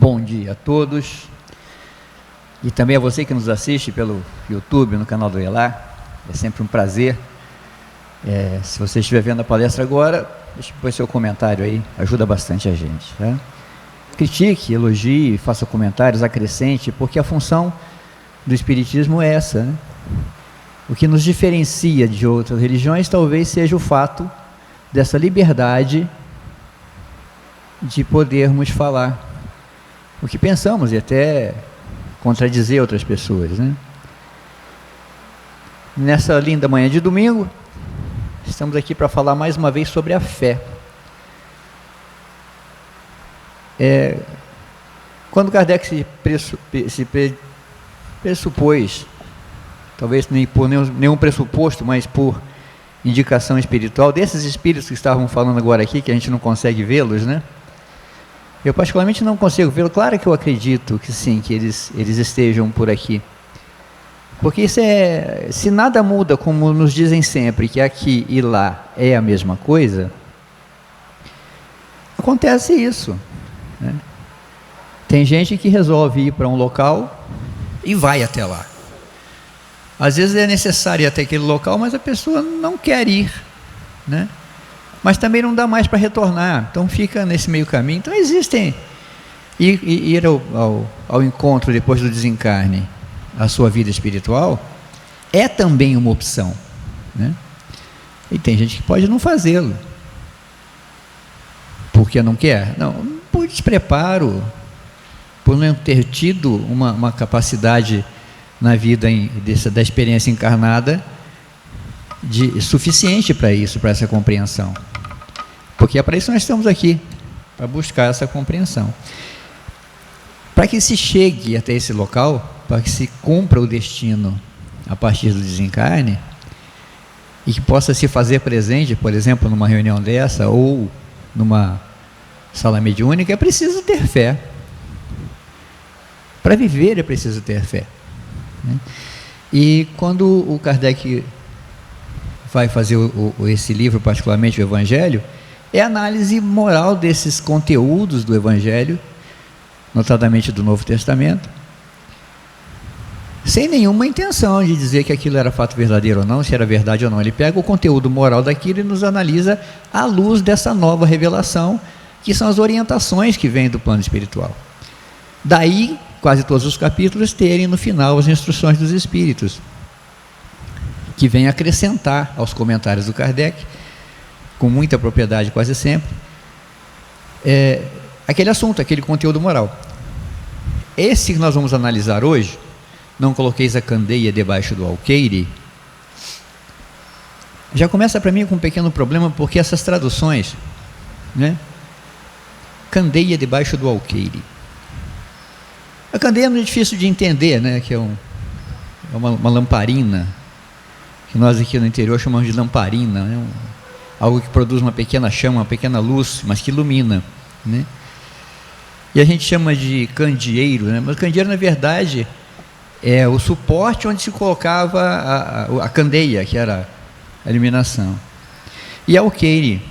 Bom dia a todos, e também a você que nos assiste pelo YouTube, no canal do Elar. É sempre um prazer. Se você estiver vendo a palestra agora, deixe depois seu comentário aí, ajuda bastante a gente, tá? Critique, elogie, faça comentários, acrescente, porque a função do Espiritismo é essa, né? O que nos diferencia de outras religiões talvez seja o fato dessa liberdade de podermos falar o que pensamos e até contradizer outras pessoas, né? Nessa linda manhã de domingo, estamos aqui para falar mais uma vez sobre a fé. Quando Kardec se pressupôs, talvez nem por nenhum pressuposto, mas por indicação espiritual, desses espíritos que estavam falando agora aqui, que a gente não consegue vê-los, né? Eu particularmente não consigo vê-lo. Claro que eu acredito que sim, que eles estejam por aqui. Porque isso se nada muda, como nos dizem sempre, que aqui e lá é a mesma coisa, acontece isso, né? Tem gente que resolve ir para um local e vai até lá. Às vezes é necessário ir até aquele local, mas a pessoa não quer ir, né? Mas também não dá mais para retornar, então fica nesse meio caminho. Então existem, ir ao encontro depois do desencarne, a sua vida espiritual, é também uma opção, né? E tem gente que pode não fazê-lo, porque não quer, não, por despreparo, por não ter tido uma capacidade na vida da experiência encarnada suficiente para isso, para essa compreensão. Porque é para isso que nós estamos aqui, para buscar essa compreensão. Para que se chegue até esse local, para que se cumpra o destino a partir do desencarne, e que possa se fazer presente, por exemplo, numa reunião dessa, ou numa sala mediúnica, é preciso ter fé. Para viver é preciso ter fé, né? E quando o Kardec vai fazer esse livro, particularmente o Evangelho, é a análise moral desses conteúdos do Evangelho, notadamente do Novo Testamento, sem nenhuma intenção de dizer que aquilo era fato verdadeiro ou não, se era verdade ou não. Ele pega o conteúdo moral daquilo e nos analisa à luz dessa nova revelação, que são as orientações que vêm do plano espiritual. Daí, quase todos os capítulos terem no final as instruções dos Espíritos, que vem acrescentar aos comentários do Kardec, com muita propriedade quase sempre, aquele assunto, aquele conteúdo moral. Esse que nós vamos analisar hoje, não coloqueis a candeia debaixo do alqueire, já começa para mim com um pequeno problema, porque essas traduções, né? Candeia debaixo do alqueire. A candeia é muito difícil de entender, né? Que é uma lamparina, que nós aqui no interior chamamos de lamparina, né? Algo que produz uma pequena chama, uma pequena luz, mas que ilumina, né? E a gente chama de candeeiro, né? Mas o candeeiro, na verdade, é o suporte onde se colocava a candeia, que era a iluminação. E alqueire,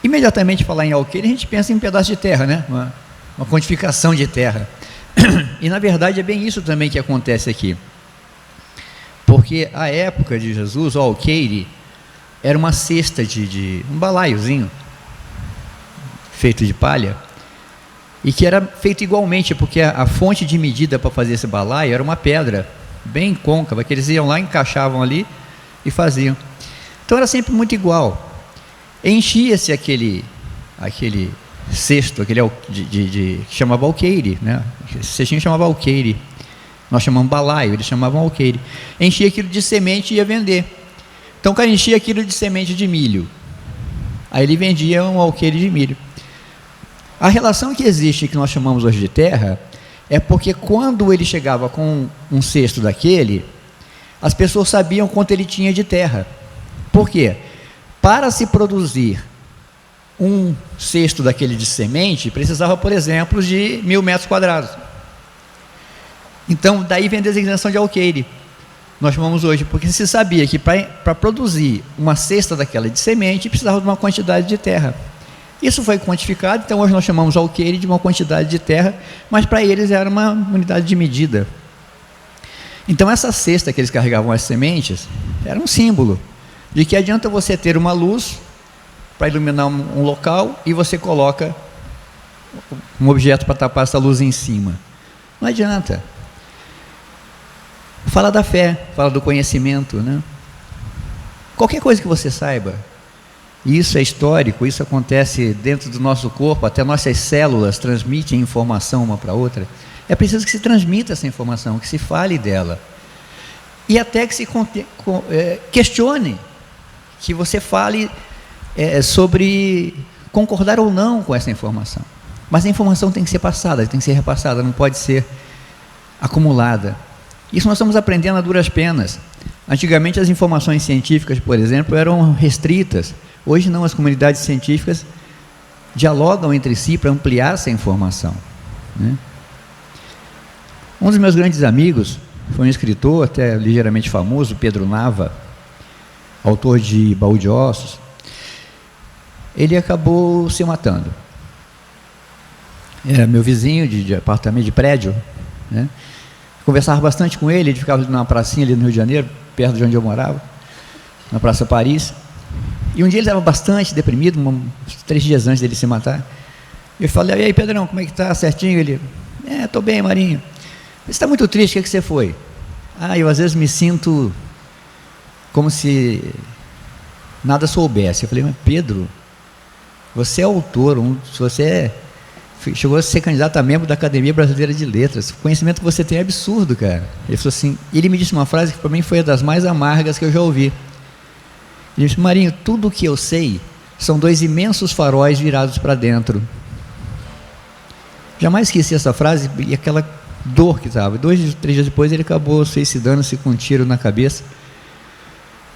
imediatamente falar em alqueire, a gente pensa em um pedaço de terra, né? Uma quantificação de terra. E na verdade é bem isso também que acontece aqui, porque a época de Jesus, o alqueire era uma cesta um balaiozinho feito de palha, e que era feito igualmente, porque a fonte de medida para fazer esse balaio era uma pedra bem côncava, que eles iam lá, encaixavam ali e faziam. Então era sempre muito igual. Enchia-se aquele cesto, que chamava alqueire, né? Esse cestinho chamava alqueire, nós chamamos balaio, eles chamavam alqueire. Enchia aquilo de semente e ia vender. Então o cara enchia aquilo de semente de milho, aí ele vendia um alqueire de milho. A relação que existe, que nós chamamos hoje de terra, é porque quando ele chegava com um cesto daquele, as pessoas sabiam quanto ele tinha de terra. Por quê? Para se produzir um cesto daquele de semente, precisava, por exemplo, de 1000 metros quadrados. Então, daí vem a designação de alqueire. Nós chamamos hoje, porque se sabia que para produzir uma cesta daquela de semente, precisava de uma quantidade de terra. Isso foi quantificado, então hoje nós chamamos alqueire de uma quantidade de terra, mas para eles era uma unidade de medida. Então essa cesta que eles carregavam as sementes era um símbolo de que adianta você ter uma luz para iluminar um local e você coloca um objeto para tapar essa luz em cima. Não adianta. Fala da fé, fala do conhecimento, né? Qualquer coisa que você saiba, e isso é histórico, isso acontece dentro do nosso corpo, até nossas células transmitem informação uma para outra. É preciso que se transmita essa informação, que se fale dela. E até que se questione, que você fale sobre concordar ou não com essa informação. Mas a informação tem que ser passada, tem que ser repassada, não pode ser acumulada. Isso nós estamos aprendendo a duras penas. Antigamente as informações científicas, por exemplo, eram restritas. Hoje não, as comunidades científicas dialogam entre si para ampliar essa informação, né? Um dos meus grandes amigos foi um escritor, até ligeiramente famoso, Pedro Nava, autor de Baú de Ossos. Ele acabou se matando. Era meu vizinho de apartamento, de prédio, né? Conversava bastante com ele, ele ficava numa pracinha ali no Rio de Janeiro, perto de onde eu morava, na Praça Paris. E um dia ele estava bastante deprimido, uns 3 dias antes dele se matar. Eu falei: e aí, Pedrão, como é que está? Certinho? Ele: estou bem, Marinho. Você está muito triste, o que você foi? Eu às vezes me sinto como se nada soubesse. Eu falei: mas Pedro, você é autor, você chegou a ser candidato a membro da Academia Brasileira de Letras, o conhecimento que você tem é absurdo, cara. Ele falou assim, ele me disse uma frase que para mim foi uma das mais amargas que eu já ouvi. Ele disse: Marinho, tudo o que eu sei são 2 imensos faróis virados para dentro. Jamais esqueci essa frase e aquela dor que estava. 2, 3 dias depois ele acabou suicidando-se com um tiro na cabeça.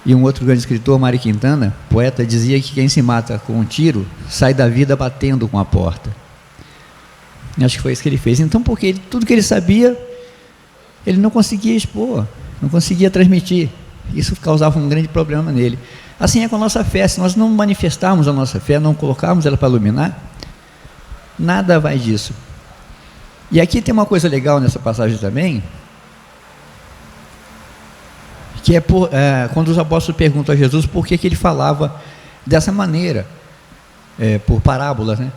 E um outro grande escritor, Mário Quintana, poeta, dizia que quem se mata com um tiro sai da vida batendo com a porta. E acho que foi isso que ele fez. Então, porque tudo que ele sabia, ele não conseguia expor, não conseguia transmitir. Isso causava um grande problema nele. Assim é com a nossa fé. Se nós não manifestarmos a nossa fé, não colocarmos ela para iluminar, nada vai disso. E aqui tem uma coisa legal nessa passagem também, que é quando os apóstolos perguntam a Jesus por que ele falava dessa maneira, por parábolas, né?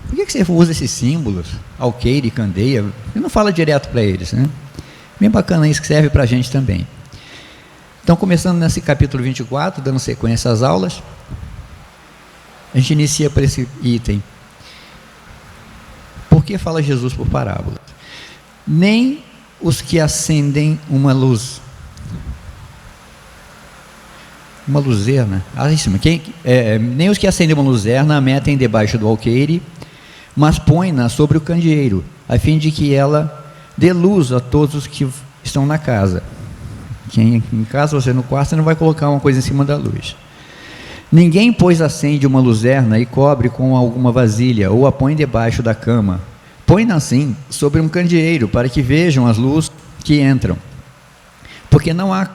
Por que você usa esses símbolos, alqueire, candeia? Ele não fala direto para eles, né? Bem bacana isso, que serve para a gente também. Então, começando nesse capítulo 24, dando sequência às aulas, a gente inicia por esse item. Por que fala Jesus por parábolas? Nem os que acendem uma luz, uma luzerna, nem os que acendem uma luzerna a metem debaixo do alqueire, mas põe-na sobre o candeeiro, a fim de que ela dê luz a todos os que estão na casa. Quem em casa, você no quarto, você não vai colocar uma coisa em cima da luz. Ninguém, pois, acende uma luzerna e cobre com alguma vasilha, ou a põe debaixo da cama. Põe-na assim sobre um candeeiro, para que vejam as luzes que entram. Porque não há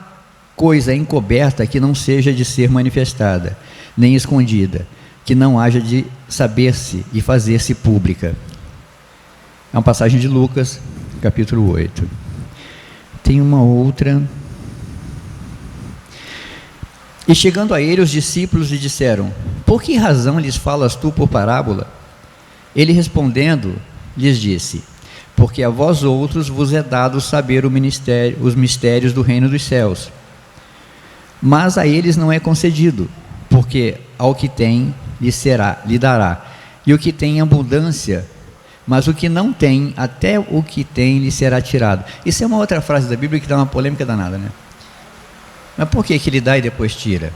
coisa encoberta que não seja de ser manifestada, nem escondida, que não haja de saber-se e fazer-se pública. É uma passagem de Lucas, capítulo 8. Tem uma outra. E chegando a ele, os discípulos lhe disseram: por que razão lhes falas tu por parábola? Ele respondendo, lhes disse: porque a vós outros vos é dado saber os mistérios do reino dos céus, mas a eles não é concedido, porque ao que tem lhe dará, e o que tem em abundância, mas o que não tem, até o que tem lhe será tirado. Isso é uma outra frase da Bíblia que dá uma polêmica danada, né? Mas por que ele dá e depois tira?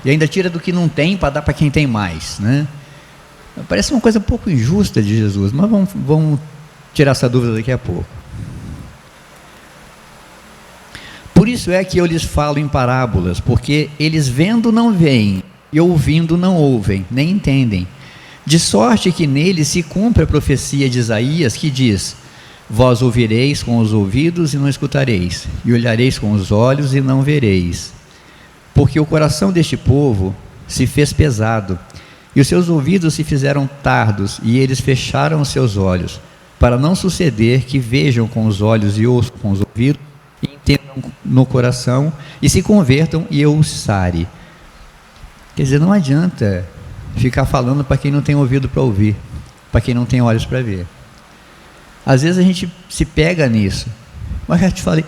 E ainda tira do que não tem para dar para quem tem mais, né? Parece uma coisa um pouco injusta de Jesus, mas vamos tirar essa dúvida daqui a pouco. Por isso é que eu lhes falo em parábolas, porque eles vendo não veem, e ouvindo não ouvem, nem entendem. De sorte que neles se cumpre a profecia de Isaías, que diz: vós ouvireis com os ouvidos e não escutareis, e olhareis com os olhos e não vereis. Porque o coração deste povo se fez pesado, E os seus ouvidos se fizeram tardos, e eles fecharam os seus olhos, para não suceder que vejam com os olhos e ouçam com os ouvidos, e entendam no coração, e se convertam e eu os sare. Quer dizer, não adianta ficar falando para quem não tem ouvido para ouvir, para quem não tem olhos para ver. Às vezes a gente se pega nisso, mas já te falei,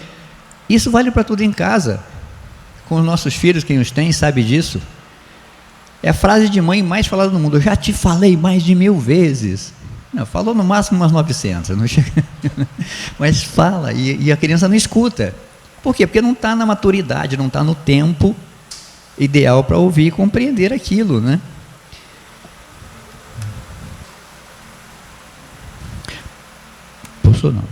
isso vale para tudo em casa. Com os nossos filhos, quem os tem sabe disso. É a frase de mãe mais falada no mundo: eu já te falei mais de 1000 vezes. Não, falou no máximo umas 900, não chega. Mas fala, e a criança não escuta. Por quê? Porque não está na maturidade, não está no tempo ideal para ouvir e compreender aquilo, né? Posso não.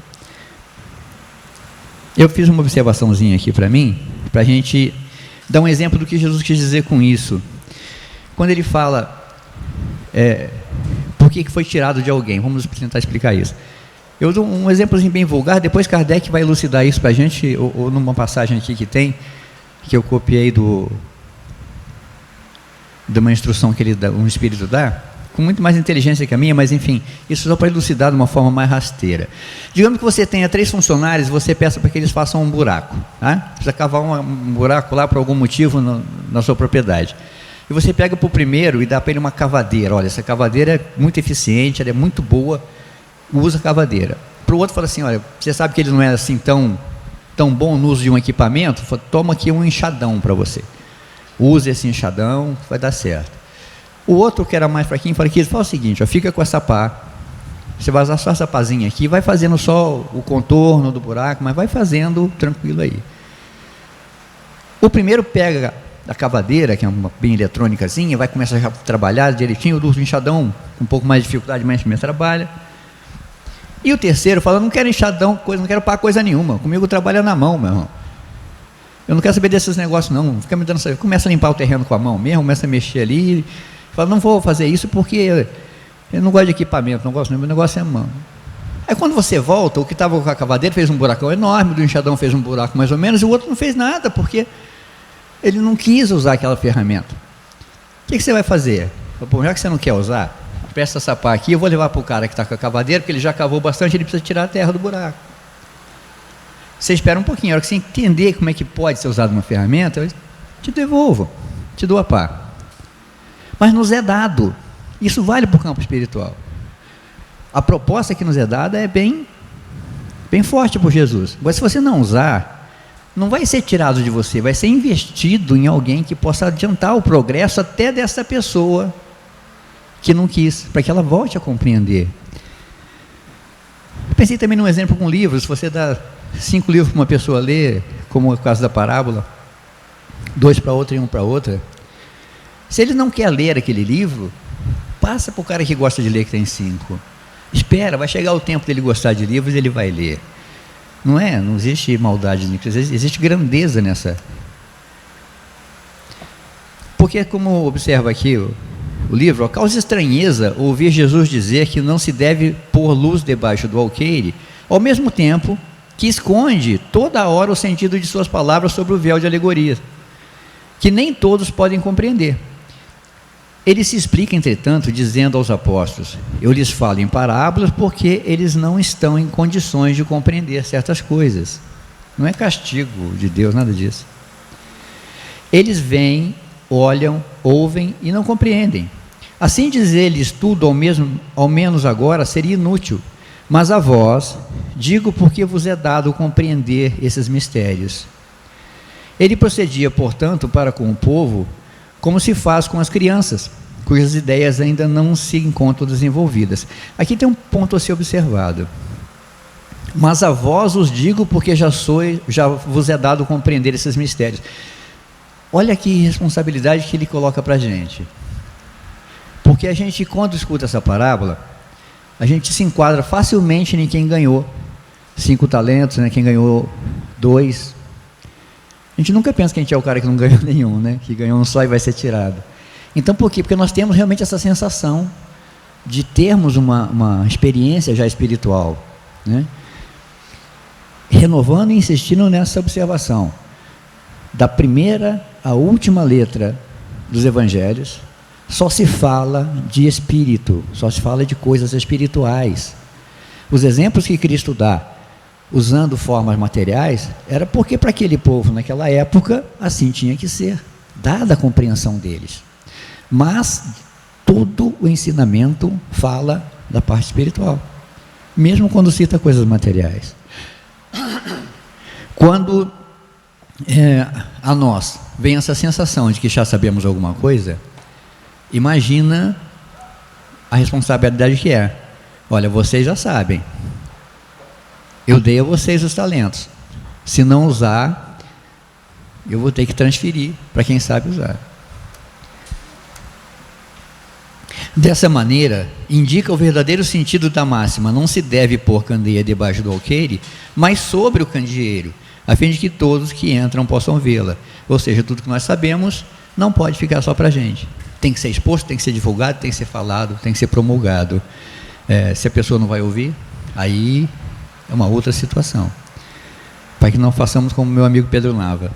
Eu fiz uma observaçãozinha aqui para mim, para a gente dar um exemplo do que Jesus quis dizer com isso. Quando ele fala, por que foi tirado de alguém? Vamos tentar explicar isso. Eu dou um exemplozinho bem vulgar, depois Kardec vai elucidar isso para a gente, ou numa passagem aqui que eu copiei de uma instrução que um espírito dá, com muito mais inteligência que a minha, mas enfim, isso só para elucidar de uma forma mais rasteira. Digamos que você tenha 3 funcionários, você peça para que eles façam um buraco, tá? Precisa cavar um buraco lá por algum motivo na sua propriedade. E você pega para o primeiro e dá para ele uma cavadeira. Olha, essa cavadeira é muito eficiente, ela é muito boa, usa a cavadeira. Para o outro fala assim: olha, você sabe que ele não é assim tão bom no uso de um equipamento, toma aqui um enxadão para você. Use esse enxadão, vai dar certo. O outro, que era mais fraquinho, fala o seguinte: ó, fica com essa pá, você vai usar só essa pazinha aqui, vai fazendo só o contorno do buraco, mas vai fazendo tranquilo aí. O primeiro pega a cavadeira, que é uma bem eletrônicazinha, vai começar a trabalhar direitinho, o enxadão com um pouco mais de dificuldade, mas também trabalha. E o terceiro fala: não quero enxadão, não quero pá coisa nenhuma, comigo trabalha na mão, meu irmão. Eu não quero saber desses negócios não, fica me dando, começa a limpar o terreno com a mão mesmo, começa a mexer ali, fala: não vou fazer isso porque eu não gosto de equipamento, não gosto, meu negócio é a mão. Aí quando você volta, o que estava com a cavadeira fez um buracão enorme, do enxadão fez um buraco mais ou menos, e o outro não fez nada, porque ele não quis usar aquela ferramenta. O que você vai fazer? Bom, já que você não quer usar, presta essa pá aqui, eu vou levar para o cara que está com a cavadeira, porque ele já cavou bastante, ele precisa tirar a terra do buraco. Você espera um pouquinho, a hora que você entender como é que pode ser usada uma ferramenta, eu te devolvo, te dou a pá. Mas nos é dado, isso vale para o campo espiritual. A proposta que nos é dada é bem forte por Jesus. Mas se você não usar, não vai ser tirado de você, vai ser investido em alguém que possa adiantar o progresso até dessa pessoa que não quis, para que ela volte a compreender. Eu pensei também num exemplo com livros. Se você dá 5 livros para uma pessoa ler, como é o caso da parábola, 2 para outra e 1 para outra, se ele não quer ler aquele livro, passa para o cara que gosta de ler, que tem 5. Espera, vai chegar o tempo dele gostar de livros e ele vai ler. Não existe maldade nisso, existe grandeza nessa. Porque, como observa aqui o livro, causa estranheza ouvir Jesus dizer que não se deve pôr luz debaixo do alqueire, ao mesmo tempo que esconde toda hora o sentido de suas palavras sobre o véu de alegoria, que nem todos podem compreender. Ele se explica, entretanto, dizendo aos apóstolos: eu lhes falo em parábolas porque eles não estão em condições de compreender certas coisas. Não é castigo de Deus, nada disso. Eles veem, olham, ouvem e não compreendem. Assim dizer-lhes tudo ao menos agora seria inútil, mas a vós digo porque vos é dado compreender esses mistérios. Ele procedia, portanto, para com o povo como se faz com as crianças, cujas ideias ainda não se encontram desenvolvidas. Aqui tem um ponto a ser observado. Mas a vós os digo porque já vos é dado compreender esses mistérios. Olha que responsabilidade que ele coloca para a gente. Porque a gente, quando escuta essa parábola, a gente se enquadra facilmente em quem ganhou 5 talentos, né? Quem ganhou 2. A gente nunca pensa que a gente é o cara que não ganhou nenhum, né? Que ganhou um só e vai ser tirado. Então, por quê? Porque nós temos realmente essa sensação de termos uma experiência já espiritual, né? Renovando e insistindo nessa observação, da primeira à última letra dos evangelhos, só se fala de espírito, só se fala de coisas espirituais. Os exemplos que Cristo dá, usando formas materiais, era porque para aquele povo naquela época, assim tinha que ser, dada a compreensão deles. Mas todo o ensinamento fala da parte espiritual, mesmo quando cita coisas materiais. Quando a nós vem essa sensação de que já sabemos alguma coisa, imagina a responsabilidade que é. Olha, vocês já sabem, eu dei a vocês os talentos, se não usar, eu vou ter que transferir para quem sabe usar. Dessa maneira, indica o verdadeiro sentido da máxima: não se deve pôr candeia debaixo do alqueire, mas sobre o candeeiro, a fim de que todos que entram possam vê-la. Ou seja, tudo que nós sabemos não pode ficar só para a gente, tem que ser exposto, tem que ser divulgado, tem que ser falado, tem que ser promulgado. Se a pessoa não vai ouvir, aí é uma outra situação, para que não façamos como meu amigo Pedro Nava.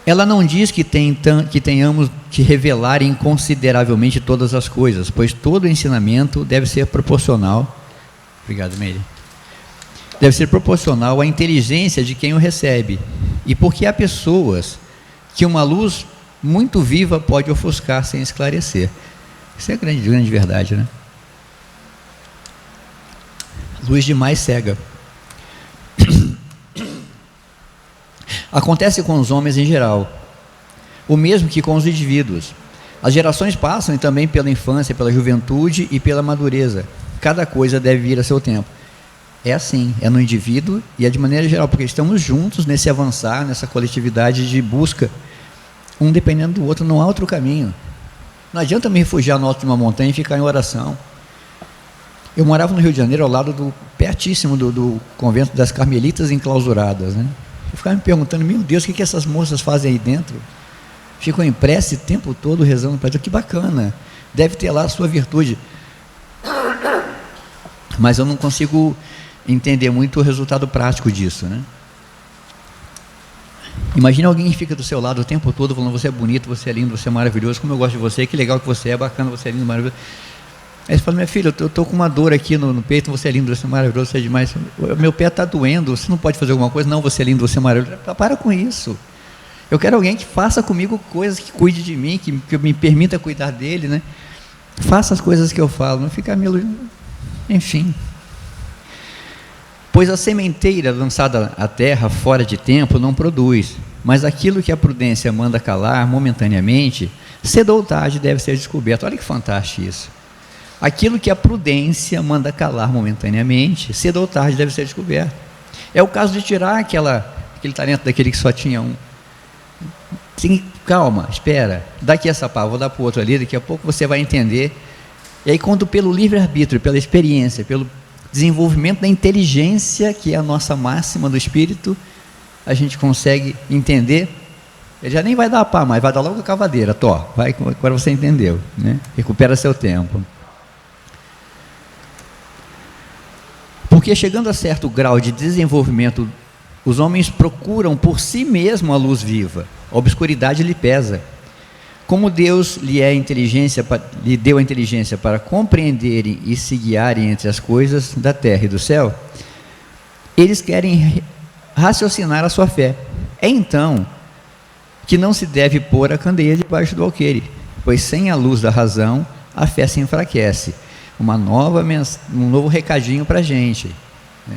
Ela não diz que tenhamos que revelar inconsideravelmente todas as coisas, pois todo ensinamento deve ser proporcional. Obrigado, Meire. Deve ser proporcional à inteligência de quem o recebe, e porque há pessoas que uma luz muito viva pode ofuscar sem esclarecer. Isso é grande verdade, né? Luz demais cega. Acontece com os homens em geral, o mesmo que com os indivíduos. As gerações passam também pela infância, pela juventude e pela madureza. Cada coisa deve vir a seu tempo. É assim, é no indivíduo e é de maneira geral, porque estamos juntos nesse avançar, nessa coletividade de busca, um dependendo do outro, não há outro caminho. Não adianta me refugiar no alto de uma montanha e ficar em oração. Eu morava no Rio de Janeiro, ao lado pertíssimo do convento das Carmelitas Enclausuradas, né? Eu ficava me perguntando, meu Deus, o que essas moças fazem aí dentro? Ficam em prece o tempo todo rezando para Deus. Que bacana, deve ter lá a sua virtude. Mas eu não consigo entender muito o resultado prático disso, né? Imagina alguém que fica do seu lado o tempo todo falando: você é bonito, você é lindo, você é maravilhoso, como eu gosto de você, que legal que você é, bacana, você é lindo, maravilhoso. Aí você fala: minha filha, eu estou com uma dor aqui no peito, você é lindo, você é maravilhoso, você é demais, meu pé está doendo, você não pode fazer alguma coisa? Não, você é lindo, você é maravilhoso. Para com isso. Eu quero alguém que faça comigo coisas, que cuide de mim, que me permita cuidar dele, né? Faça as coisas que eu falo, não ficar me elogiando. Enfim. Pois a sementeira lançada à terra fora de tempo não produz, mas aquilo que a prudência manda calar momentaneamente, cedo ou tarde deve ser descoberto. Olha que fantástico isso. Aquilo que a prudência manda calar momentaneamente, cedo ou tarde deve ser descoberto. É o caso de tirar aquele talento daquele que só tinha um. Sim, calma, espera, daqui essa pá, vou dar para o outro ali, daqui a pouco você vai entender. E aí, quando pelo livre-arbítrio, pela experiência, pelo desenvolvimento da inteligência, que é a nossa máxima do espírito, a gente consegue entender. Ele já nem vai dar a pá, mas vai dar logo a cavadeira. Vai, agora você entendeu, né? Recupera seu tempo. Porque chegando a certo grau de desenvolvimento, os homens procuram por si mesmo a luz viva, a obscuridade lhe pesa. Como Deus lhe deu a inteligência para compreenderem e se guiarem entre as coisas da terra e do céu, eles querem raciocinar a sua fé. É então que não se deve pôr a candeia debaixo do alqueire, pois sem a luz da razão a fé se enfraquece. Um novo recadinho para a gente, né?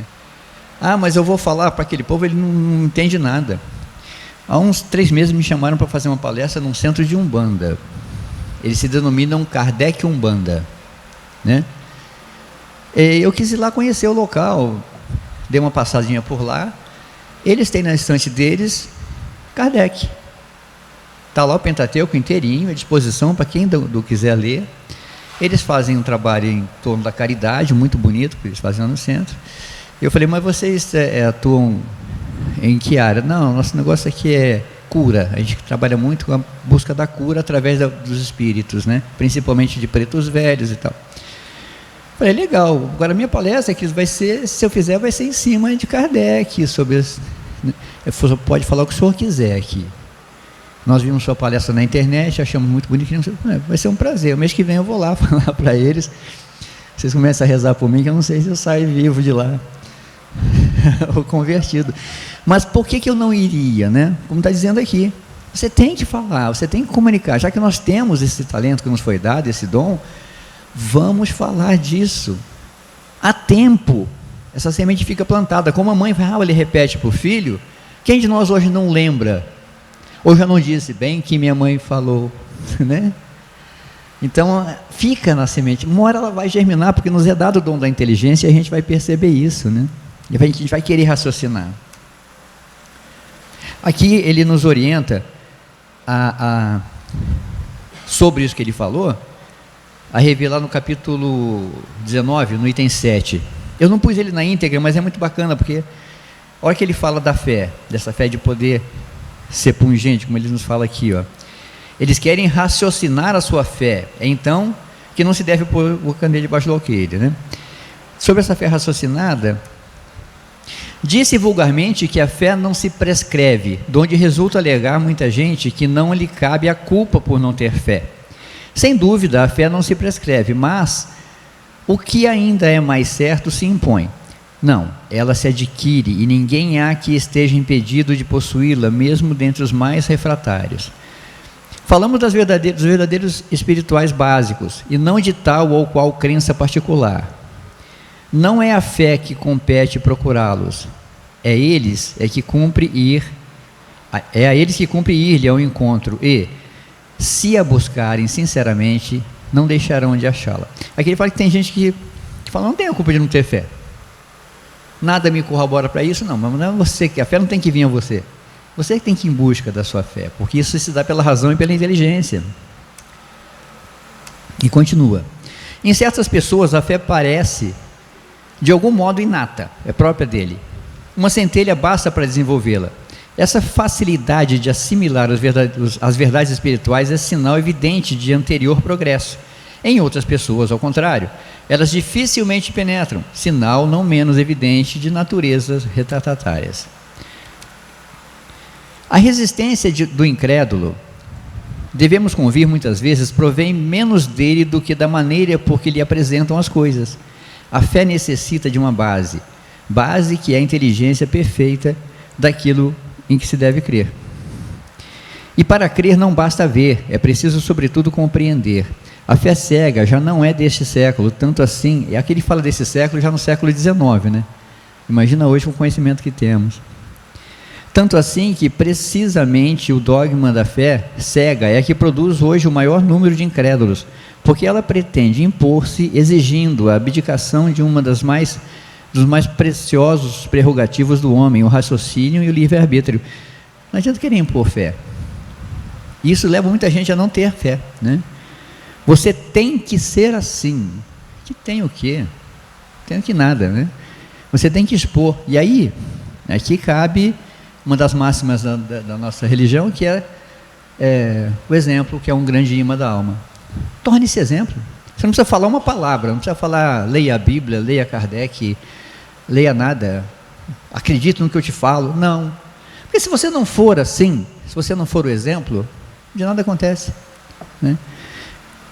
Mas eu vou falar para aquele povo, ele não entende nada. Há uns 3 meses me chamaram para fazer uma palestra num centro de Umbanda. Eles se denominam Kardec Umbanda, né? Eu quis ir lá conhecer o local, dei uma passadinha por lá. Eles têm na estante deles Kardec. Está lá o Pentateuco inteirinho à disposição para quem quiser ler. Eles fazem um trabalho em torno da caridade, muito bonito, que eles fazem lá no centro. Eu falei: mas vocês atuam em que área? Não, nosso negócio aqui é cura. A gente trabalha muito com a busca da cura através dos espíritos, né? Principalmente de pretos velhos e tal. Eu falei: legal, agora a minha palestra aqui vai ser, se eu fizer, vai ser em cima de Kardec, sobre pode falar o que o senhor quiser aqui. Nós vimos sua palestra na internet, achamos muito bonitinho. Vai ser um prazer. O mês que vem eu vou lá falar para eles. Vocês começam a rezar por mim, que eu não sei se eu saio vivo de lá ou convertido. Mas por que eu não iria, né? Como está dizendo aqui, você tem que falar, você tem que comunicar. Já que nós temos esse talento que nos foi dado, esse dom, vamos falar disso. Há tempo, essa semente fica plantada. Como a mãe ele repete para o filho, quem de nós hoje não lembra? Ou já não disse bem que minha mãe falou, né? Então, fica na semente. Uma hora ela vai germinar, porque nos é dado o dom da inteligência e a gente vai perceber isso, né? E a gente vai querer raciocinar. Aqui ele nos orienta sobre isso que ele falou, a revelar no capítulo 19, no item 7. Eu não pus ele na íntegra, mas é muito bacana, porque olha que ele fala da fé, dessa fé de poder ser pungente, como ele nos fala aqui, ó. Eles querem raciocinar a sua fé, então, que não se deve pôr o candeeiro debaixo do alqueire, né? Sobre essa fé raciocinada, disse vulgarmente que a fé não se prescreve, de onde resulta alegar muita gente que não lhe cabe a culpa por não ter fé. Sem dúvida, a fé não se prescreve, mas o que ainda é mais certo se impõe. Não, ela se adquire e ninguém há que esteja impedido de possuí-la, mesmo dentre os mais refratários. Falamos dos verdadeiros espirituais básicos, e não de tal ou qual crença particular. Não é a fé que compete procurá-los, é a eles que cumpre ir-lhe ao encontro, e, se a buscarem sinceramente, não deixarão de achá-la. Aqui ele fala que tem gente que fala, não tem a culpa de não ter fé. Nada me corrobora para isso, não, mas não é você, que a fé não tem que vir a você. Você que tem que ir em busca da sua fé, porque isso se dá pela razão e pela inteligência. E continua. Em certas pessoas a fé parece, de algum modo, inata, é própria dele. Uma centelha basta para desenvolvê-la. Essa facilidade de assimilar as verdades espirituais é sinal evidente de anterior progresso. Em outras pessoas, ao contrário, elas dificilmente penetram, sinal não menos evidente de naturezas retardatárias. A resistência do incrédulo, devemos convir muitas vezes, provém menos dele do que da maneira por que lhe apresentam as coisas. A fé necessita de uma base que é a inteligência perfeita daquilo em que se deve crer. E para crer não basta ver, é preciso sobretudo compreender. A fé cega já não é deste século, tanto assim, aqui ele fala desse século já no século XIX, né? Imagina hoje com o conhecimento que temos. Tanto assim que precisamente o dogma da fé cega é que produz hoje o maior número de incrédulos, porque ela pretende impor-se exigindo a abdicação de uma dos mais preciosos prerrogativos do homem, o raciocínio e o livre-arbítrio. Não adianta querer impor fé. Isso leva muita gente a não ter fé, né? Você tem que ser assim. Que tem o quê? Tem que nada, né? Você tem que expor. E aí, aqui cabe uma das máximas da nossa religião, que é o exemplo, que é um grande imã da alma. Torne-se exemplo. Você não precisa falar uma palavra, não precisa falar, leia a Bíblia, leia Kardec, leia nada, acredite no que eu te falo. Não. Porque se você não for assim, se você não for o exemplo, de nada acontece, né?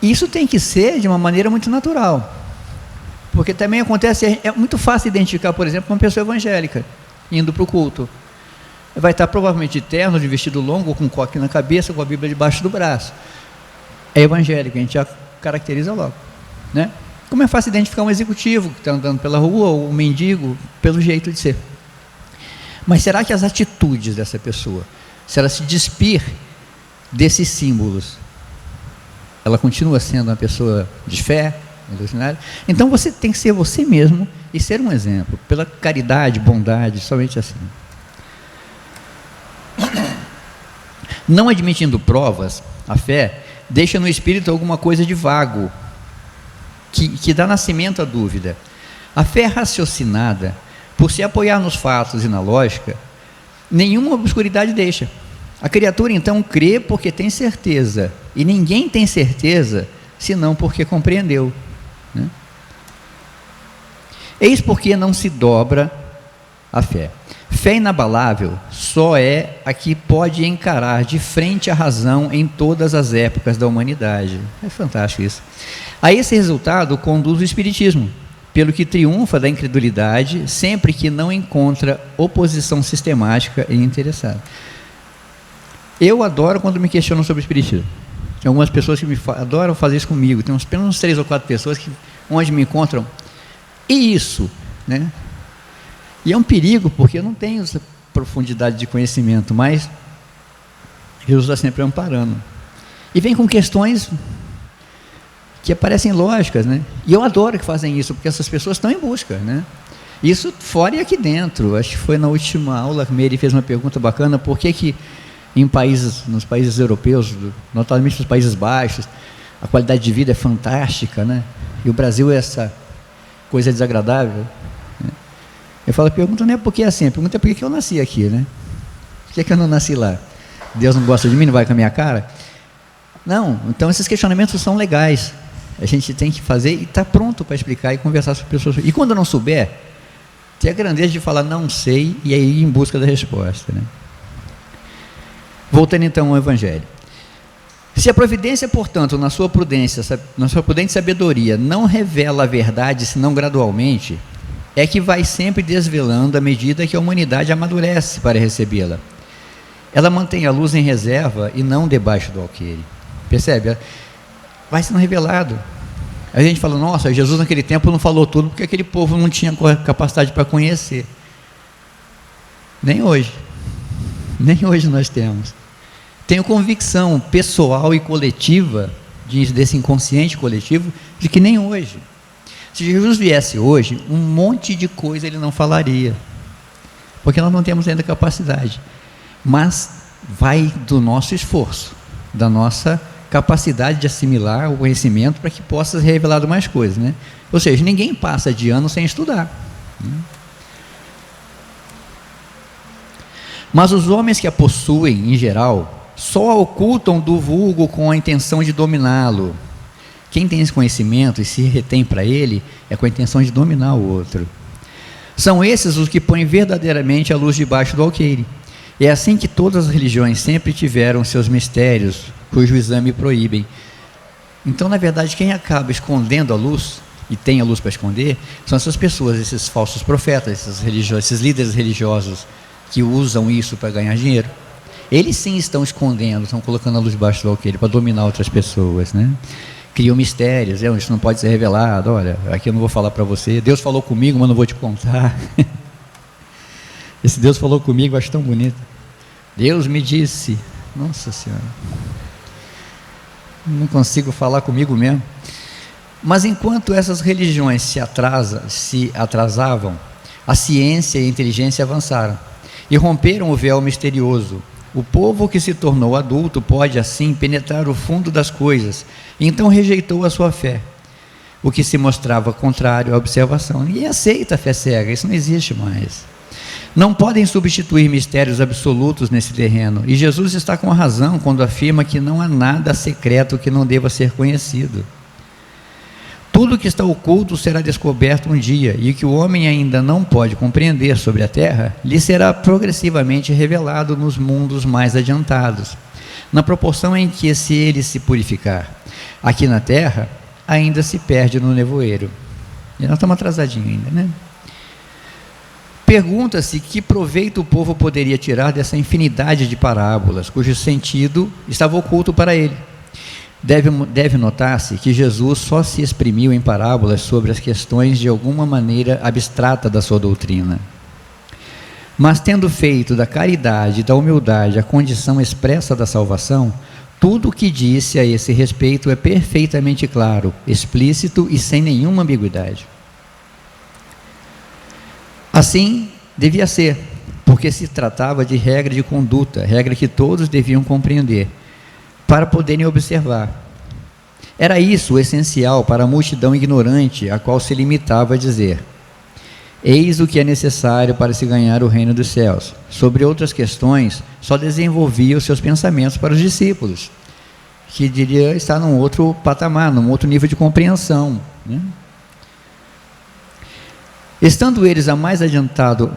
Isso tem que ser de uma maneira muito natural. Porque também acontece, é muito fácil identificar, por exemplo, uma pessoa evangélica indo para o culto. Vai estar provavelmente de terno, de vestido longo, com coque na cabeça, com a Bíblia debaixo do braço. É evangélico, a gente já caracteriza logo, né? Como é fácil identificar um executivo que está andando pela rua, ou um mendigo, pelo jeito de ser. Mas será que as atitudes dessa pessoa, se ela se despir desses símbolos, ela continua sendo uma pessoa de fé? Então você tem que ser você mesmo e ser um exemplo, pela caridade, bondade, somente assim. Não admitindo provas, a fé deixa no espírito alguma coisa de vago, que dá nascimento à dúvida. A fé raciocinada, por se apoiar nos fatos e na lógica, nenhuma obscuridade deixa. A criatura então crê porque tem certeza, e ninguém tem certeza senão porque compreendeu, né? Eis porque não se dobra a fé. Fé inabalável só é a que pode encarar de frente a razão em todas as épocas da humanidade. É fantástico isso. A esse resultado conduz o Espiritismo, pelo que triunfa da incredulidade sempre que não encontra oposição sistemática e interessada. Eu adoro quando me questionam sobre o Espiritismo. Tem algumas pessoas que adoram fazer isso comigo. Tem pelo menos 3 ou 4 pessoas que, onde me encontram, e isso, né? E é um perigo, porque eu não tenho essa profundidade de conhecimento, mas Jesus está sempre amparando. E vem com questões que parecem lógicas, né? E eu adoro que fazem isso, porque essas pessoas estão em busca, né? Isso fora e aqui dentro. Acho que foi na última aula que Mary fez uma pergunta bacana: por que nos países europeus, notablemente nos Países Baixos, a qualidade de vida é fantástica, né? E o Brasil é essa coisa desagradável, né? Eu falo, a pergunta não é porque é assim, a pergunta é por que eu nasci aqui, né? Por que eu não nasci lá? Deus não gosta de mim, não vai com a minha cara? Não, então esses questionamentos são legais. A gente tem que fazer e estar pronto para explicar e conversar com as pessoas. E quando não souber, ter a grandeza de falar não sei e aí ir em busca da resposta, né? Voltando então ao Evangelho. Se a providência, portanto, na sua prudente sabedoria, não revela a verdade, senão gradualmente, é que vai sempre desvelando à medida que a humanidade amadurece para recebê-la. Ela mantém a luz em reserva e não debaixo do alqueire. Percebe? Vai sendo revelado. A gente fala, nossa, Jesus naquele tempo não falou tudo porque aquele povo não tinha capacidade para conhecer. Nem hoje. Nem hoje nós temos. Tenho convicção pessoal e coletiva, desse inconsciente coletivo, de que nem hoje. Se Jesus viesse hoje, um monte de coisa ele não falaria, porque nós não temos ainda capacidade. Mas vai do nosso esforço, da nossa capacidade de assimilar o conhecimento para que possa ser revelado mais coisas, né? Ou seja, ninguém passa de ano sem estudar, né? Mas os homens que a possuem, em geral, só a ocultam do vulgo com a intenção de dominá-lo. Quem tem esse conhecimento e se retém para ele, é com a intenção de dominar o outro. São esses os que põem verdadeiramente a luz debaixo do alqueire. É assim que todas as religiões sempre tiveram seus mistérios, cujo exame proíbem. Então, na verdade, quem acaba escondendo a luz, e tem a luz para esconder, são essas pessoas, esses falsos profetas, esses líderes religiosos, que usam isso para ganhar dinheiro. Eles sim estão escondendo, estão colocando a luz debaixo do alqueire para dominar outras pessoas, né? Criam mistérios, isso não pode ser revelado. Olha, aqui eu não vou falar para você. Deus falou comigo, mas não vou te contar. Esse Deus falou comigo, eu acho tão bonito. Deus me disse. Nossa Senhora, não consigo falar comigo mesmo. Mas enquanto essas religiões se atrasavam, a ciência e a inteligência avançaram e romperam o véu misterioso. O povo que se tornou adulto pode assim penetrar o fundo das coisas, então rejeitou a sua fé, o que se mostrava contrário à observação. Ninguém aceita a fé cega, isso não existe mais. Não podem substituir mistérios absolutos nesse terreno, e Jesus está com a razão quando afirma que não há nada secreto que não deva ser conhecido. Tudo que está oculto será descoberto um dia, e o que o homem ainda não pode compreender sobre a terra, lhe será progressivamente revelado nos mundos mais adiantados, na proporção em que, se ele se purificar aqui na terra, ainda se perde no nevoeiro. E nós estamos atrasadinhos ainda, né? Pergunta-se que proveito o povo poderia tirar dessa infinidade de parábolas, cujo sentido estava oculto para ele. Deve notar-se que Jesus só se exprimiu em parábolas sobre as questões de alguma maneira abstrata da sua doutrina. Mas tendo feito da caridade e da humildade a condição expressa da salvação, tudo o que disse a esse respeito é perfeitamente claro, explícito e sem nenhuma ambiguidade. Assim devia ser, porque se tratava de regra de conduta, regra que todos deviam compreender, para poderem observar. Era isso o essencial para a multidão ignorante, a qual se limitava a dizer: eis o que é necessário para se ganhar o reino dos céus. Sobre outras questões, só desenvolvia os seus pensamentos para os discípulos, que diria estar num outro patamar, num outro nível de compreensão, né? Estando eles a mais adiantado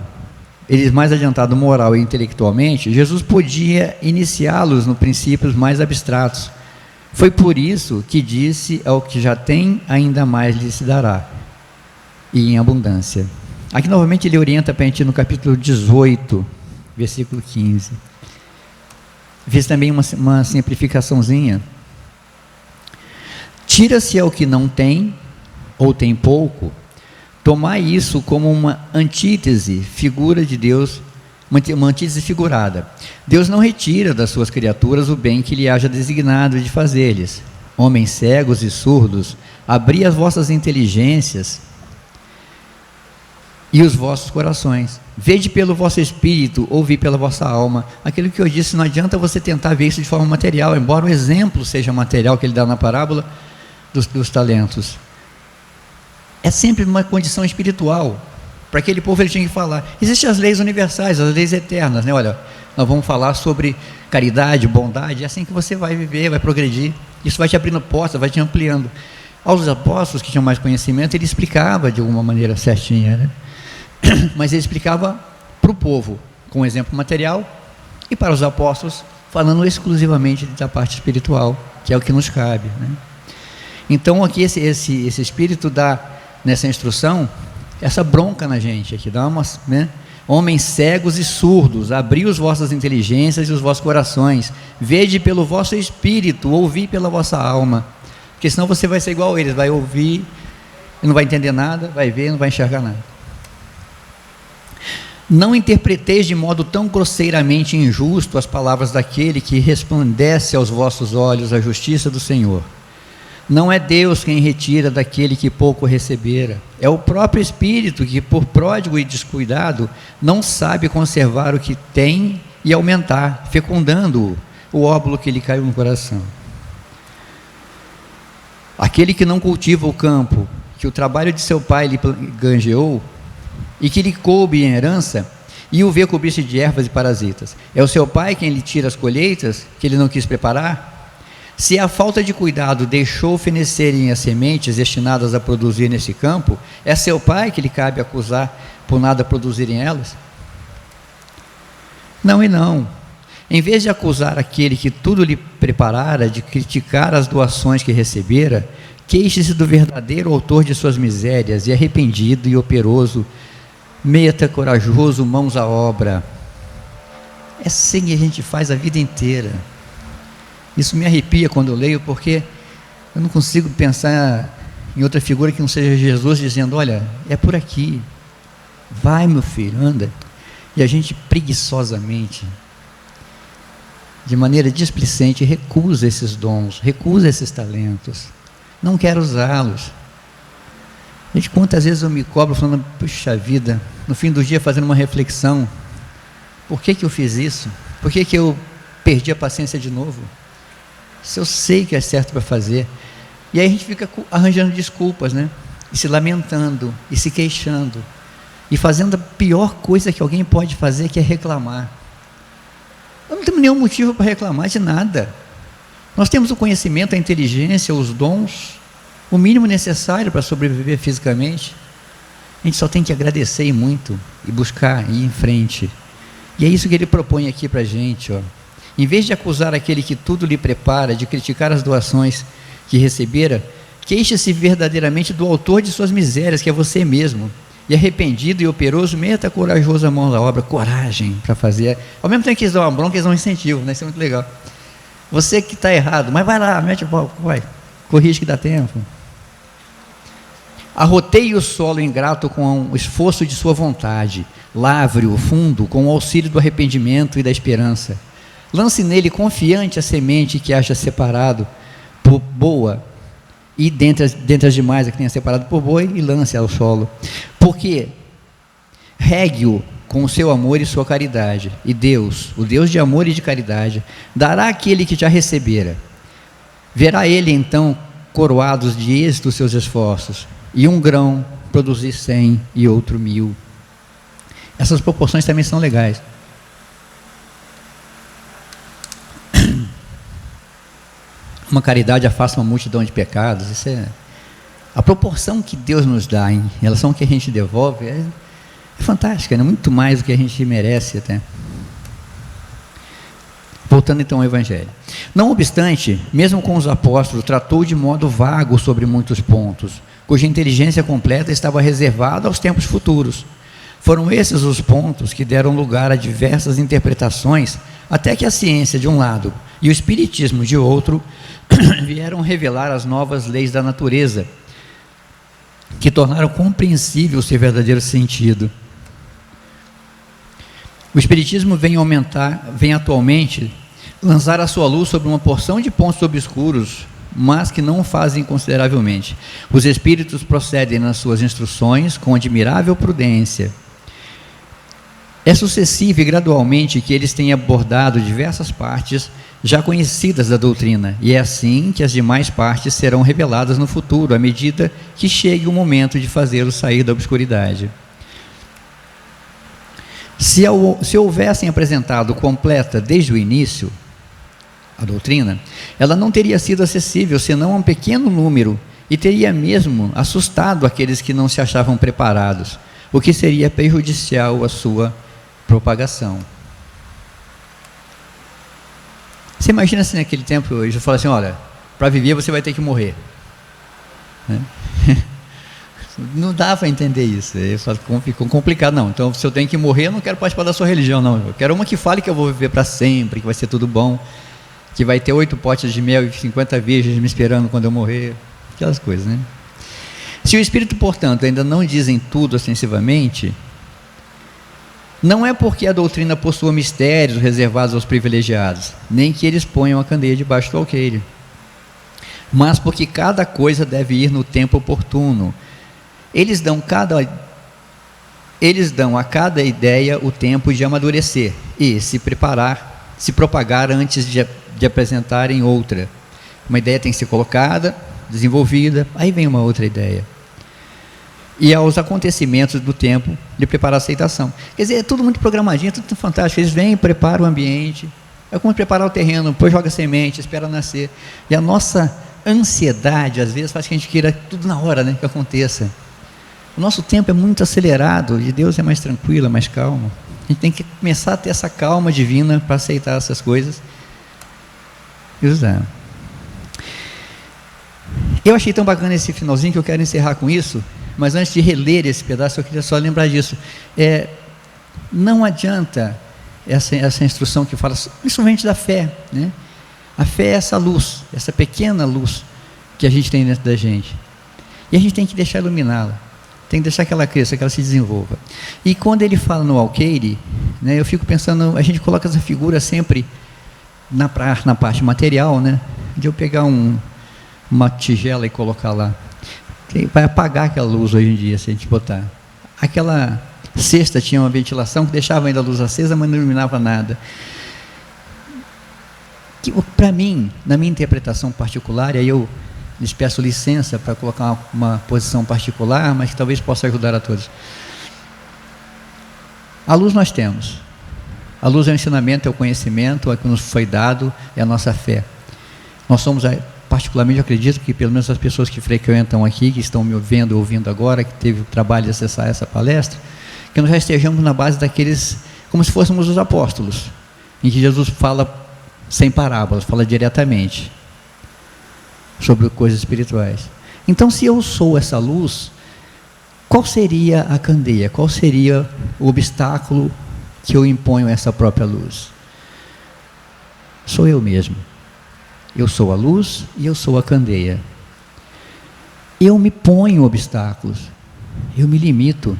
eles mais adiantados moral e intelectualmente, Jesus podia iniciá-los nos princípios mais abstratos. Foi por isso que disse: ao que já tem, ainda mais lhe se dará, e em abundância. Aqui novamente ele orienta para a gente no capítulo 18, versículo 15. Fiz também uma simplificaçãozinha. Tira-se ao que não tem, ou tem pouco, tomai isso como uma antítese, figura de Deus, uma antítese figurada. Deus não retira das suas criaturas o bem que lhe haja designado de fazer-lhes. Homens cegos e surdos, abri as vossas inteligências e os vossos corações. Vede pelo vosso espírito, ouvi pela vossa alma. Aquilo que eu disse, não adianta você tentar ver isso de forma material, embora o exemplo seja material que ele dá na parábola dos talentos. É sempre uma condição espiritual. Para aquele povo ele tinha que falar. Existem as leis universais, as leis eternas, né? Olha, nós vamos falar sobre caridade, bondade. É assim que você vai viver, vai progredir. Isso vai te abrindo portas, vai te ampliando. Aos apóstolos que tinham mais conhecimento, ele explicava de alguma maneira certinha, né? Mas ele explicava para o povo com um exemplo material, e para os apóstolos falando exclusivamente da parte espiritual, que é o que nos cabe, né? Então aqui esse espírito dá nessa instrução essa bronca na gente aqui, dá uma, né? Homens cegos e surdos, abri os vossas inteligências e os vossos corações, vede pelo vosso espírito, ouvi pela vossa alma, porque senão você vai ser igual a eles, vai ouvir e não vai entender nada, vai ver e não vai enxergar nada. Não interpreteis de modo tão grosseiramente injusto as palavras daquele que resplandece aos vossos olhos a justiça do Senhor. Não é Deus quem retira daquele que pouco recebera, é o próprio Espírito que, por pródigo e descuidado, não sabe conservar o que tem e aumentar, fecundando o óbolo que lhe caiu no coração. Aquele que não cultiva o campo, que o trabalho de seu pai lhe granjeou, e que lhe coube em herança, e o vê cobrir-se de ervas e parasitas, é o seu pai quem lhe tira as colheitas, que ele não quis preparar? Se a falta de cuidado deixou fenecerem as sementes destinadas a produzir nesse campo, é seu pai que lhe cabe acusar por nada produzirem elas? Não e não. Em vez de acusar aquele que tudo lhe preparara, de criticar as doações que recebera, queixe-se do verdadeiro autor de suas misérias, e arrependido e operoso, meta corajoso, mãos à obra. É assim que a gente faz a vida inteira. Isso me arrepia quando eu leio, porque eu não consigo pensar em outra figura que não seja Jesus dizendo: olha, é por aqui, vai meu filho, anda. E a gente preguiçosamente, de maneira displicente, recusa esses dons, recusa esses talentos, não quer usá-los. Gente, quantas vezes eu me cobro falando: puxa vida, no fim do dia fazendo uma reflexão, por que eu fiz isso? Por que eu perdi a paciência de novo? Se eu sei que é certo para fazer. E aí a gente fica arranjando desculpas, né? E se lamentando, e se queixando, e fazendo a pior coisa que alguém pode fazer, que é reclamar. Eu não tenho nenhum motivo para reclamar de nada. Nós temos o conhecimento, a inteligência, os dons, o mínimo necessário para sobreviver fisicamente. A gente só tem que agradecer e muito, e buscar, e ir em frente. E é isso que ele propõe aqui para a gente, ó. Em vez de acusar aquele que tudo lhe prepara, de criticar as doações que recebera, queixe-se verdadeiramente do autor de suas misérias, que é você mesmo. E arrependido e operoso, meta corajoso a mão da obra, coragem para fazer. Ao mesmo tempo que eles dão uma bronca, eles dão um incentivo, né? Isso é muito legal. Você que está errado, mas vai lá, mete o pau, vai, corrige que dá tempo. Arroteie o solo ingrato com o esforço de sua vontade, lavre-o fundo com o auxílio do arrependimento e da esperança. Lance nele confiante a semente que haja separado por boa, e dentre as demais a que tenha separado por boa, e lance ao solo. Porque regue-o com o seu amor e sua caridade, e Deus, o Deus de amor e de caridade, dará àquele que já recebera. Verá ele então coroados de êxito os seus esforços, e um grão produzir 100 e outro 1000. Essas proporções também são legais. Uma caridade afasta uma multidão de pecados. Isso é a proporção que Deus nos dá em relação ao que a gente devolve, É fantástica, né? Muito mais do que a gente merece até. Voltando então ao Evangelho. Não obstante, mesmo com os apóstolos, tratou de modo vago sobre muitos pontos, cuja inteligência completa estava reservada aos tempos futuros. Foram esses os pontos que deram lugar a diversas interpretações, até que a ciência de um lado e o espiritismo de outro vieram revelar as novas leis da natureza, que tornaram compreensível seu verdadeiro sentido. O espiritismo vem atualmente lançar a sua luz sobre uma porção de pontos obscuros, mas que não o fazem consideravelmente. Os espíritos procedem nas suas instruções com admirável prudência. É sucessivo e gradualmente que eles têm abordado diversas partes já conhecidas da doutrina, e é assim que as demais partes serão reveladas no futuro, à medida que chegue o momento de fazê-los sair da obscuridade. Se houvessem apresentado completa desde o início a doutrina, ela não teria sido acessível senão a um pequeno número, e teria mesmo assustado aqueles que não se achavam preparados, o que seria prejudicial à sua propagação. Você imagina se naquele tempo eu falo assim, olha, para viver você vai ter que morrer, né? Não dá para entender isso. Ficou complicado. Não, então se eu tenho que morrer, eu não quero participar da sua religião, não. Eu quero uma que fale que eu vou viver para sempre, que vai ser tudo bom, que vai ter 8 potes de mel e 50 virgens me esperando quando eu morrer, aquelas coisas, né? Se o Espírito, portanto, ainda não dizem tudo ostensivamente, não é porque a doutrina possua mistérios reservados aos privilegiados, nem que eles ponham a candeia debaixo do alqueire, mas porque cada coisa deve ir no tempo oportuno. Eles dão a cada ideia o tempo de amadurecer e se propagar antes de apresentarem outra. Uma ideia tem que ser colocada, desenvolvida, aí vem uma outra ideia. E aos acontecimentos do tempo de preparar a aceitação. Quer dizer, é tudo muito programadinho, tudo fantástico. Eles vêm, preparam o ambiente, é como preparar o terreno, depois joga semente, espera nascer. E a nossa ansiedade, às vezes, faz que a gente queira tudo na hora, né, que aconteça. O nosso tempo é muito acelerado, de Deus é mais tranquilo, é mais calmo. A gente tem que começar a ter essa calma divina para aceitar essas coisas e usar. Eu achei tão bacana esse finalzinho que eu quero encerrar com isso, mas antes de reler esse pedaço, eu queria só lembrar disso. Não adianta essa instrução que fala, principalmente da fé, né? A fé é essa luz, essa pequena luz que a gente tem dentro da gente. E a gente tem que deixar iluminá-la. Tem que deixar que ela cresça, que ela se desenvolva. E quando ele fala no alqueire, né, eu fico pensando, a gente coloca essa figura sempre na parte material, né, de eu pegar uma tigela e colocar lá. Vai apagar aquela luz hoje em dia, se a gente botar. Aquela cesta tinha uma ventilação que deixava ainda a luz acesa, mas não iluminava nada. Para mim, na minha interpretação particular, e aí eu lhes peço licença para colocar uma posição particular, mas que talvez possa ajudar a todos. A luz nós temos. A luz é o ensinamento, é o conhecimento, é o que nos foi dado, é a nossa fé. Nós somos, particularmente, eu acredito que pelo menos as pessoas que frequentam aqui, que estão me vendo ou ouvindo agora, que teve o trabalho de acessar essa palestra, que nós já estejamos na base daqueles, como se fôssemos os apóstolos, em que Jesus fala sem parábolas, fala diretamente sobre coisas espirituais. Então, se eu sou essa luz, qual seria a candeia? Qual seria o obstáculo que eu imponho a essa própria luz? Sou eu mesmo. Eu sou a luz e eu sou a candeia. Eu me ponho obstáculos, eu me limito.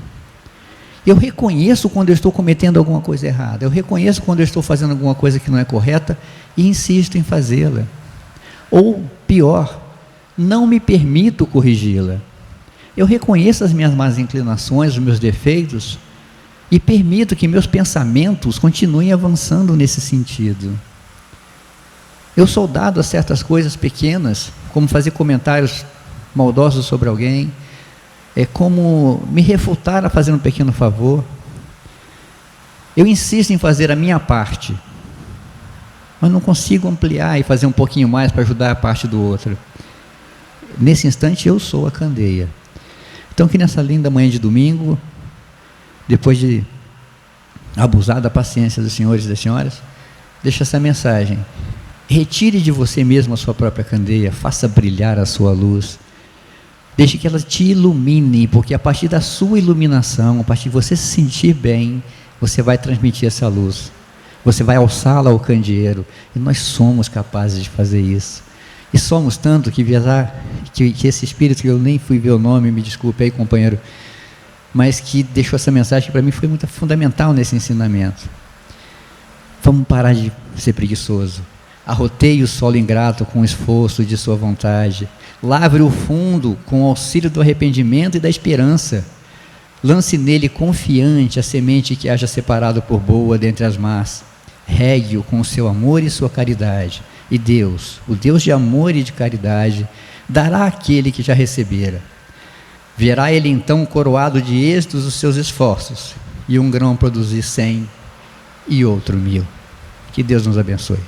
Eu reconheço quando eu estou cometendo alguma coisa errada, eu reconheço quando eu estou fazendo alguma coisa que não é correta e insisto em fazê-la. Ou, pior, não me permito corrigi-la. Eu reconheço as minhas más inclinações, os meus defeitos, e permito que meus pensamentos continuem avançando nesse sentido. Eu sou dado a certas coisas pequenas, como fazer comentários maldosos sobre alguém, como me refutar a fazer um pequeno favor. Eu insisto em fazer a minha parte, mas não consigo ampliar e fazer um pouquinho mais para ajudar a parte do outro. Nesse instante eu sou a candeia. Então que nessa linda manhã de domingo depois de abusar da paciência dos senhores e das senhoras, deixa essa mensagem: retire de você mesmo a sua própria candeia, faça brilhar a sua luz, deixe que ela te ilumine, porque a partir da sua iluminação, a partir de você se sentir bem, você vai transmitir essa luz, você vai alçá-la ao candeeiro, e nós somos capazes de fazer isso, e somos tanto que esse espírito, que eu nem fui ver o nome, me desculpe aí, companheiro, mas que deixou essa mensagem que para mim foi muito fundamental nesse ensinamento. Vamos parar de ser preguiçoso, arroteie o solo ingrato com o esforço de sua vontade, lavre o fundo com o auxílio do arrependimento e da esperança, lance nele confiante a semente que haja separado por boa dentre as más, regue-o com o seu amor e sua caridade, e Deus, o Deus de amor e de caridade, dará àquele que já recebera. Verá ele então coroado de êxitos os seus esforços, e um grão produzir 100 e outro 1000. Que Deus nos abençoe.